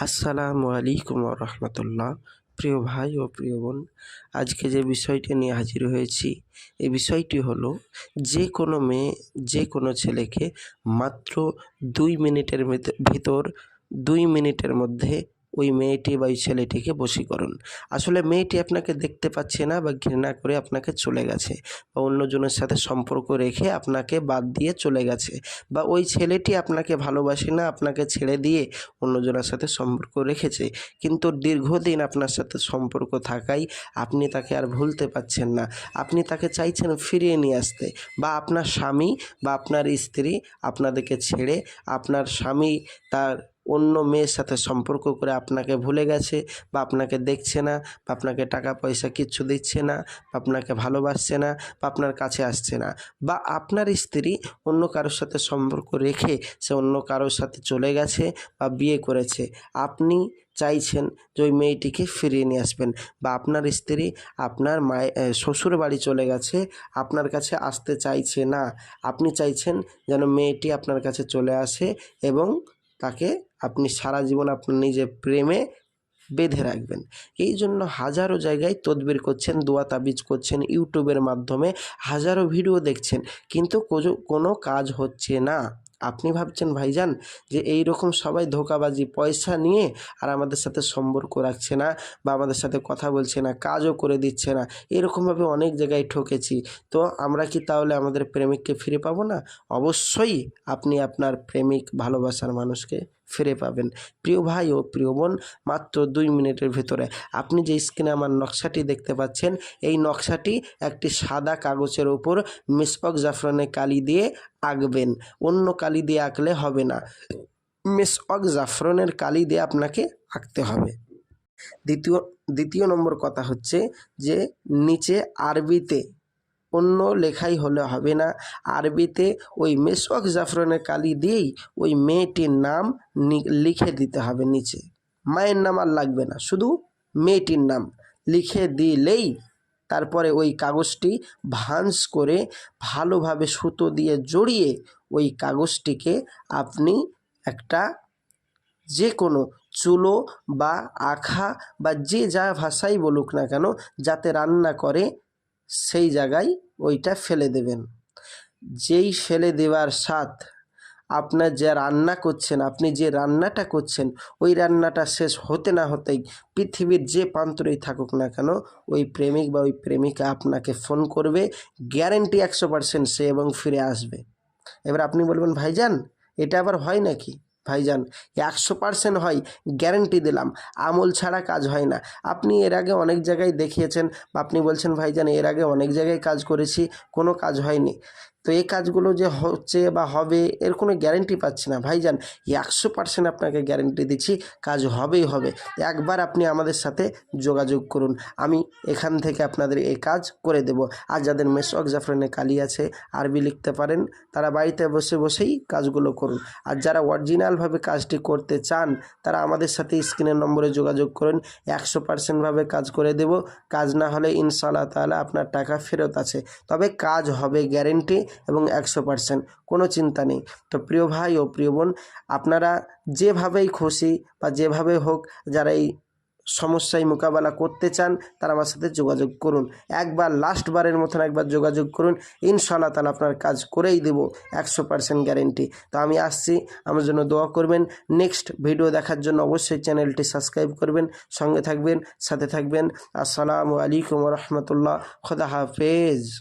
আসসালামু আলাইকুম রহমতুল্লাহ। প্রিয় ভাই ও প্রিয় বোন, আজকে যে বিষয়টি নিয়ে হাজির হয়েছি, এই বিষয়টি হলো যে কোনো মেয়ে যে কোনো ছেলেকে মাত্র 2 মিনিটের ভিতর 2 মিনিটের মধ্যে ওই মেয়েটি বা ওই ছেলেটিকে বশীকরণ। আসলে মেয়েটি আপনাকে দেখতে পাচ্ছে না বা ঘৃণা করে আপনাকে চলে গেছে, বা অন্যজনের সাথে সম্পর্ক রেখে আপনাকে বাদ দিয়ে চলে গেছে, বা ওই ছেলেটি আপনাকে ভালোবাসে না, আপনাকে ছেড়ে দিয়ে অন্যজনের সাথে সম্পর্ক রেখেছে, কিন্তু দীর্ঘদিন আপনার সাথে সম্পর্ক থাকায় আপনি তাকে আর ভুলতে পারছেন না। আপনি তাকে চাইছেন ফিরিয়ে নিয়ে আসতে, বা আপনার স্বামী বা আপনার স্ত্রী আপনাদেরকে ছেড়ে, আপনার স্বামী তার অন্য মেয়ের সাথে সম্পর্ক করে আপনাকে ভুলে গেছে, বা আপনাকে দেখছে না, বা আপনাকে টাকা পয়সা কিচ্ছু দিচ্ছে না, বা আপনাকে ভালোবাসছে না, বা আপনার কাছে আসছে না, বা আপনার স্ত্রী অন্য কারোর সাথে সম্পর্ক রেখে সে অন্য কারোর সাথে চলে গেছে বা বিয়ে করেছে। আপনি চাইছেন যে ওই মেয়েটিকে ফিরিয়ে নিয়ে আসবেন, বা আপনার স্ত্রী আপনার শ্বশুর বাড়ি চলে গেছে, আপনার কাছে আসতে চাইছে না। আপনি চাইছেন যেন মেয়েটি আপনার কাছে চলে আসে এবং তাকে আপনি সারা জীবন আপনার নিজের প্রেমে বেঁধে রাখবেন। এই জন্য হাজারো জায়গায় তদবির করছেন, দোয়া তাবিজ করছেন, ইউটিউবের মাধ্যমে হাজারো ভিডিও দেখছেন, কিন্তু কোনো কাজ হচ্ছে না। আপনি ভাবছেন ভাইজান যে এই রকম সবাই ধোঁকাবাজি পয়সা নিয়ে আর আমাদের সাথে সম্পর্ক রাখছে না, বা আমাদের সাথে কথা বলছে না, কাজও করে দিচ্ছে না, এরকমভাবে অনেক জায়গায় ঠকেছি, তো আমরা কি তাহলে আমাদের প্রেমিককে ফিরে পাবো না? অবশ্যই আপনি আপনার প্রেমিক ভালোবাসার মানুষকে ফিরে পাবেন। প্রিয় ভাই ও প্রিয় বোন, মাত্র 2 মিনিটের ভিতরে আপনি যে স্ক্রিনে আমার নকশাটি দেখতে পাচ্ছেন, এই নকশাটি একটি সাদা কাগজের উপর মিসওয়াক জাফরানের কালি দিয়ে আঁকবেন। অন্য কালি দিয়ে আঁকলে হবে না, মিসওয়াক জাফরানের কালি দিয়ে আপনাকে আঁকতে হবে। দ্বিতীয় নম্বর কথা হচ্ছে যে নিচে আরবিতে, অন্য লেখাই হলে হবে না, আরবিতে ওই মিসওয়াক জাফরানের কালি দিয়েই ওই মেয়েটির নাম লিখে দিতে হবে নিচে। মায়ের নাম আর লাগবে না, শুধু মেয়েটির নাম লিখে দিলেই তারপরে ওই কাগজটি ভাঁজ করে ভালোভাবে সুতো দিয়ে জড়িয়ে ওই কাগজটিকে আপনি একটা যে কোনো চুলো বা আখা বা যে যা ভাষাই বলুক না কেন, যাতে রান্না করে সেই জায়গায় ওইটা ফেলে দেবেন। যেই ফেলে দেওয়ার সাথ আপনার যে রান্না করছেন, আপনি যে রান্নাটা করছেন, ওই রান্নাটা শেষ হতে না হতেই পৃথিবীর যে প্রান্তরেই থাকুক না কেন, ওই প্রেমিক বা ওই প্রেমিকা আপনাকে ফোন করবে, গ্যারেন্টি 100% সে এবং ফিরে আসবে। এবার আপনি বলবেন ভাইজান এটা আবার হয় নাকি? ভাইজান 100% হয়, গ্যারেন্টি দিলাম, আমল ছাড়া কাজ হয় না। আপনি এর আগে অনেক জায়গায় দেখিয়েছেন, বা আপনি বলছেন ভাইজান এর আগে অনেক জায়গায় কাজ করেছি, কোনো কাজ হয়নি, তো এই কাজগুলো যে হচ্ছে বা হবে এর কোনো গ্যারেন্টি পাচ্ছি না। ভাইজান 100% আপনাকে গ্যারেন্টি দিচ্ছি কাজ হবেই হবে। একবার আপনি আমাদের সাথে যোগাযোগ করুন, আমি এখান থেকে আপনাদের এই কাজ করে দেব। আর যাদের মিসওয়াক জাফরানের কালি আছে, আরবি লিখতে পারেন, তারা বাড়িতে বসে বসেই কাজগুলো করুন। আর যারা অরিজিনালভাবে কাজটি করতে চান তারা আমাদের সাথে স্ক্রিনের নম্বরে যোগাযোগ করুন, 100%ভাবে কাজ করে দেব। কাজ না হলে ইনশাআল্লাহ তাআলা আপনার টাকা ফেরত আছে, তবে কাজ হবে গ্যারেন্টি এবং 100%, কোনো চিন্তা নেই। তো প্রিয় ভাই ও প্রিয় বোন, আপনারা যেভাবেই খুশি বা যেভাবে হোক, যারা এই সমস্যায় মোকাবেলা করতে চান তারা আমার সাথে যোগাযোগ করুন। একবার লাস্টবারের মতন একবার যোগাযোগ করুন, ইনশাআল্লাহ তাআলা আপনার কাজ করেই দেব, 100% গ্যারেন্টি। তো আমি আসছি, আমার জন্য দোয়া করবেন। নেক্সট ভিডিও দেখার জন্য অবশ্যই চ্যানেলটি সাবস্ক্রাইব করবেন, সঙ্গে থাকবেন, সাথে থাকবেন। আসসালামু আলাইকুম রহমতুল্লাহ। খোদা হাফেজ।